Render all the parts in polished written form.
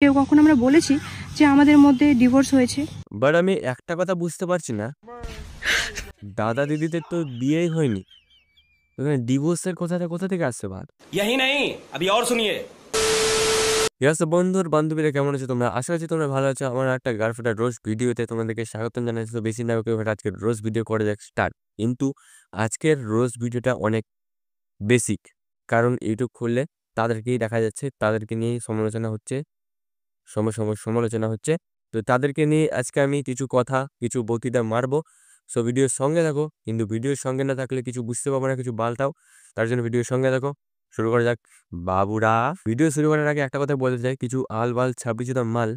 কেউ কখনো আমরা বলেছি যে আমাদের মধ্যে ডিভোর্স হয়েছে। বাট আমি একটা কথা বুঝতে পারছি না, দাদা দিদিদের তো বিয়েই হয়নি, ডিভোর্সের কথাটা কোথা থেকে আসছে ভাই? यही नहीं अभी और सुनिए। ইয়াস বন্ধুর বান্ধবীরা কেমন আছে তোমরা? আশা করছি তোমরা ভালো আছো। আমার একটা গার্লফ্রেন্ড রোজ ভিডিওতে তোমাদেরকে স্বাগতম জানাচ্ছি। তো বেশি না ওকে আজকের রোজ ভিডিও করে যাক স্টার্ট। কিন্তু আজকের রোজ ভিডিওটা অনেক বেসিক, কারণ ইউটিউব খুললে তাদেরকেই দেখা যাচ্ছে, তাদেরকে নিয়েই সমালোচনা হচ্ছে, সমালোচনা হচ্ছে। তো তাদেরকে নিয়ে আজকে আমি কিছু কথা, কিছু বক্তৃতা মারবো। সো ভিডিওর সঙ্গে থাকো, কিন্তু ভিডিওর সঙ্গে না থাকলে কিছু বুঝতে পারবো না, কিছু পাল্টাও। তার জন্য ভিডিওর সঙ্গে থাকো। শুরু করা যাক বাবুরা। ভিডিও শুরু করার আগে একটা কথা বলতে চাই, কিছু আলবাল ছাব্বিশটা মাল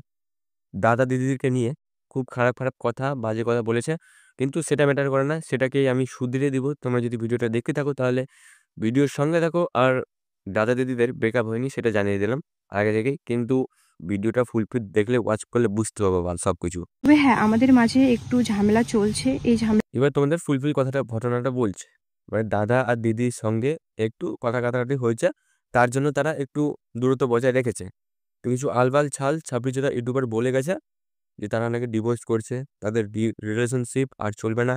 দাদা দিদিদেরকে নিয়ে খুব খারাপ খারাপ কথা, বাজে কথা বলেছে, কিন্তু সেটা ম্যাটার করে না, সেটাকেই আমি শুধরে দিব। তোমরা যদি ভিডিওটা দেখতে থাকো তাহলে ভিডিওর সঙ্গে থাকো। আর দাদা দিদিদের ব্রেকআপ হয়নি সেটা জানিয়ে দিলাম আগে থেকেই, কিন্তু ভিডিওটা ফুলফিল দেখলে ওয়াচ করলে বুঝতে পারবো সব কিছু। তবে হ্যাঁ, আমাদের মাঝে একটু ঝামেলা চলছে। এই ঝামেলা এবার তোমাদের ফুলফিল কথাটা, ঘটনাটা বলছে। মানে দাদা আর দিদির সঙ্গে একটু কথা কাটাকাটি হয়েছে, তার জন্য তারা একটু দূরত্ব বজায় রেখেছে। তো কিছু আলবাল ছাল ছাব্বিশটা ইউটিউবার বলে গেছে যে তারা নাকি ডিভোর্স করছে, তাদের রিলেশনশিপ আর চলবে না,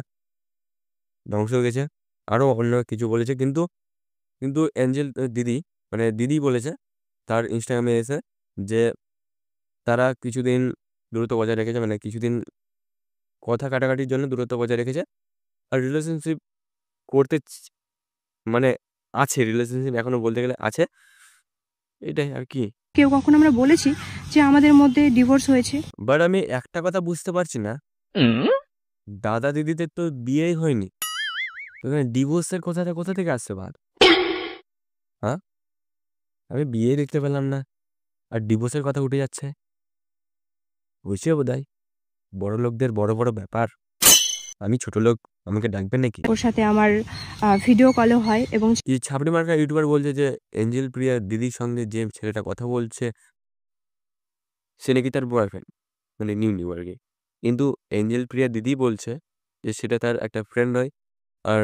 ধ্বংস হয়ে গেছে, আরও অন্য কিছু বলেছে। কিন্তু কিন্তু অ্যাঞ্জেল দিদি, মানে দিদি বলেছে তার ইনস্টাগ্রামে এসে যে তারা কিছুদিন দূরত্ব বজায় রেখেছে, মানে কিছুদিন কথা কাটাকাটির জন্য দূরত্ব বজায় রেখেছে, আর রিলেশনশিপ করতে মানে আছে, রিলেশনশিপ এখনো বলতে গেলে আছে, এটাই আর কি। কেউ কখনো আমরা বলেছি যে আমাদের মধ্যে ডিভোর্স হয়েছে। বাট আমি একটা কথা বুঝতে পারছি না, দাদা দিদিদের তো বিয়েই হয়নি, ডিভোর্সের কথাটা কোথা থেকে আসছে ভাই? হ্যাঁ, আমি বিয়ে দেখতে পেলাম না, আর ডিভোর্সের কথা উঠে যাচ্ছে। হয়েছে বোধহয় বড় লোকদের বড় বড় ব্যাপার, আমি ছোট লোক, আমাকে ডাকবেন নাকি? ওর সাথে আমার ভিডিও কলও হয় এবং এই ছাপড়ি মার্কা ইউটিউবার বলছে যে এঞ্জেল প্রিয়া দিদির সঙ্গে যে ছেলেটা কথা বলছে সে নাকি তার বয়ফ্রেন্ড, মানে নিউ আর কি। কিন্তু এঞ্জেল প্রিয়া দিদি বলছে যে সেটা তার একটা ফ্রেন্ড হয়, আর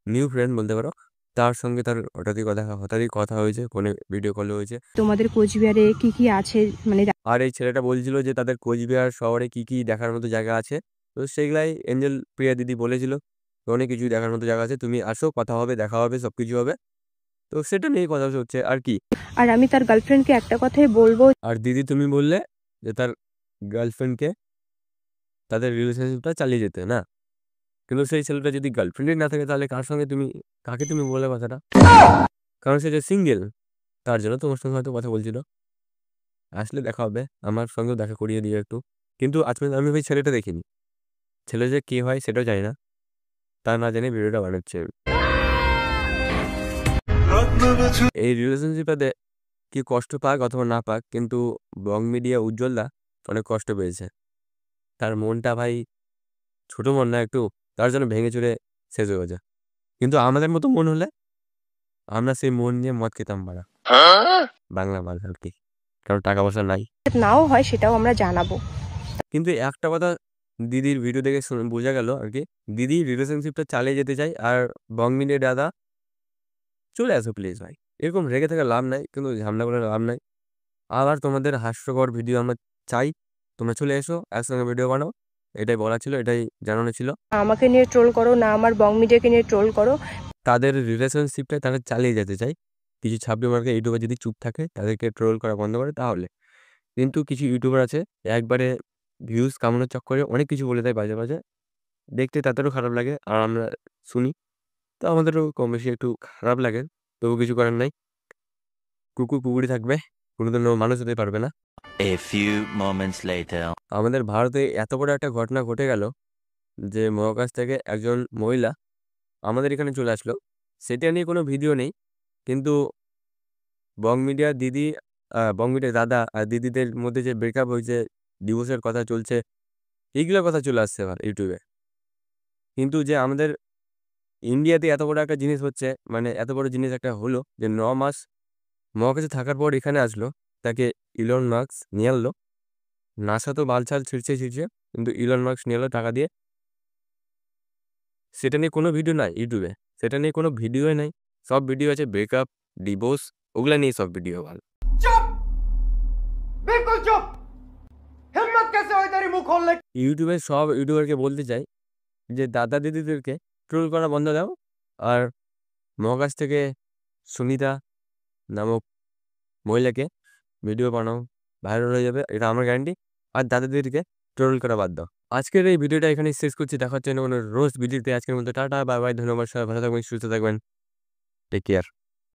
নিউ ফ্রেন্ড বলতে পারো। তার সঙ্গে তার হঠাৎই কথা হয়েছে, ফোনে ভিডিও কলে হয়েছে। তোমাদের কোচবিহারে কি কি আছে মানে আর এই ছেলেটা বলছিল যে তাদের কোচবিহার শহরে কি কি দেখার মতো জায়গা আছে। তো সেগুলাই এঞ্জেল প্রিয়া দিদি বলেছিল, অনেক কিছুই দেখার মতো জায়গা আছে, তুমি আসো, কথা হবে, দেখা হবে, সব কিছু হবে। তো সেটা নিয়েই কথা হচ্ছে আর কি। আর আমি তার গার্লফ্রেন্ডকে একটা কথাই বলবো। আর দিদি তুমি বললে যে তার গার্লফ্রেন্ডকে তাদের রিলেশনশিপটা চালিয়ে যেতে না, কিন্তু সেই ছেলেটা যদি গার্লফ্রেন্ডই না থাকে তাহলে কাকে তুমি বলে কথাটা? কারণ সে যে সিঙ্গেল, তার জন্য তোমার সঙ্গে হয়তো কথা বলছিল। আসলে দেখা হবে, আমার সঙ্গেও দেখা করিয়ে দিও একটু। কিন্তু আজকে আমি ওই ছেলেটা দেখিনি, ছেলে যে কে হয় সেটাও জানি না, তা না জানি ভিডিওটা বানাচ্ছে। এই রিলেশনশিপে কি কষ্ট পাক অথবা না পাক, কিন্তু বং মিডিয়া উজ্জ্বলদা অনেক কষ্ট পেয়েছে। তার মনটা ভাই ছোট মন না একটু, তার জন্য ভেঙে চুরে শেষ হয়ে গেছে। কিন্তু আমাদের মতো মন হলে আমরা সেই মন নিয়ে মদ খেতাম বাড়া, বাংলা মাল আর কি, কারণ টাকা পয়সা নাই। নাও হয় সেটাও আমরা জানাবো। কিন্তু একটা কথা দিদির ভিডিও দেখে বোঝা গেল আর কি, দিদি রিলেশনশিপটা চালিয়ে যেতে চাই, আর বং মিডিয়া দাদা চলে আসো প্লিজ ভাই, এরকম রেগে থাকা লাভ নাই, কিন্তু ঝামেলা করে লাভ নাই। আবার তোমাদের হাস্যকর ভিডিও আমরা চাই, তোমরা চলে এসো, একসঙ্গে ভিডিও বানাও, এটাই বলা ছিল, এটাই জানানো ছিল। আমাকে নিয়ে ট্রোল করো না, আমার বং মিডিয়াকে নিয়ে ট্রোল করো। তাদের রিলেশনশিপটা তারা চালিয়ে যেতে চায়। কিছু ছাপড়ি মার্কা ইউটিউবার যদি চুপ থাকে, তাদেরকে ট্রোল করা বন্ধ করে তাহলে। কিন্তু কিছু ইউটিউবার আছে একবারে ভিউজ কামানোর চক্করে অনেক কিছু বলে দেয় বাজে বাজে, দেখতে তাদেরও খারাপ লাগে, আর আমরা শুনি, তো আমাদেরও কম বেশি একটু খারাপ লাগে, তবু কিছু করার নাই। কুকুর কুকুরই থাকবে, কোনোদিনও মানুষ হতে পারবে না। A few moments later. আমাদের ভারতে এত বড় একটা ঘটনা ঘটে গেল যে মহাকাশ থেকে একজন মহিলা আমাদের এখানে চলে আসলো, সেটা নিয়ে কোনো ভিডিও নেই, কিন্তু বং মিডিয়া দিদি, বং মিডিয়া দাদা আর দিদিদের মধ্যে যে ব্রেকআপ হয়েছে, ডিভোর্সের কথা চলছে, এইগুলোর কথা চলে আসছে এবার ইউটিউবে। কিন্তু যে আমাদের ইন্ডিয়াতে এত বড় একটা জিনিস হচ্ছে, মানে এত বড় জিনিস একটা হলো যে 9 মাস মহাকাশে থাকার পর এখানে আসলো, তাকে ইলন মাস্ক নিয়ে আনলো। নাসা তো বালছাল ছিঁড়ছে, কিন্তু ইলন মাস্ক নিয়ে এলো টাকা দিয়ে। সেটা নিয়ে কোনো ভিডিও নাই ইউটিউবে, সেটা নিয়ে কোনো ভিডিওই নাই, সব ভিডিও আছে ব্রেকআপ, ডিভোর্স, ওগুলা নিয়ে সব ভিডিও ভালো। चुप हिम्मत कैसे हुई तेरी मुंह खोलने की? ইউটিউবের সব ইউটিউবারকে বলতে চাই যে দাদা দিদিদেরকে ট্রোল করা বন্ধ দাও, আর মহাকাশ থেকে সুনিতা নামক মহিলাকে ভিডিও বানাও, ভাইরাল হয়ে যাবে, এটা আমার গ্যারান্টি। আর দাদা দিদিকে ট্রোল করা বাদ দাও। আজকের এই ভিডিওটা এখানে শেষ করছি, দেখা হচ্ছে অন্য কোনো রোস্ট ভিডিওতে। আজকের মতো টাটা, বাই বাই, ধন্যবাদ, সবাই ভালো থাকবেন, সুস্থ থাকবেন, টেক কেয়ার।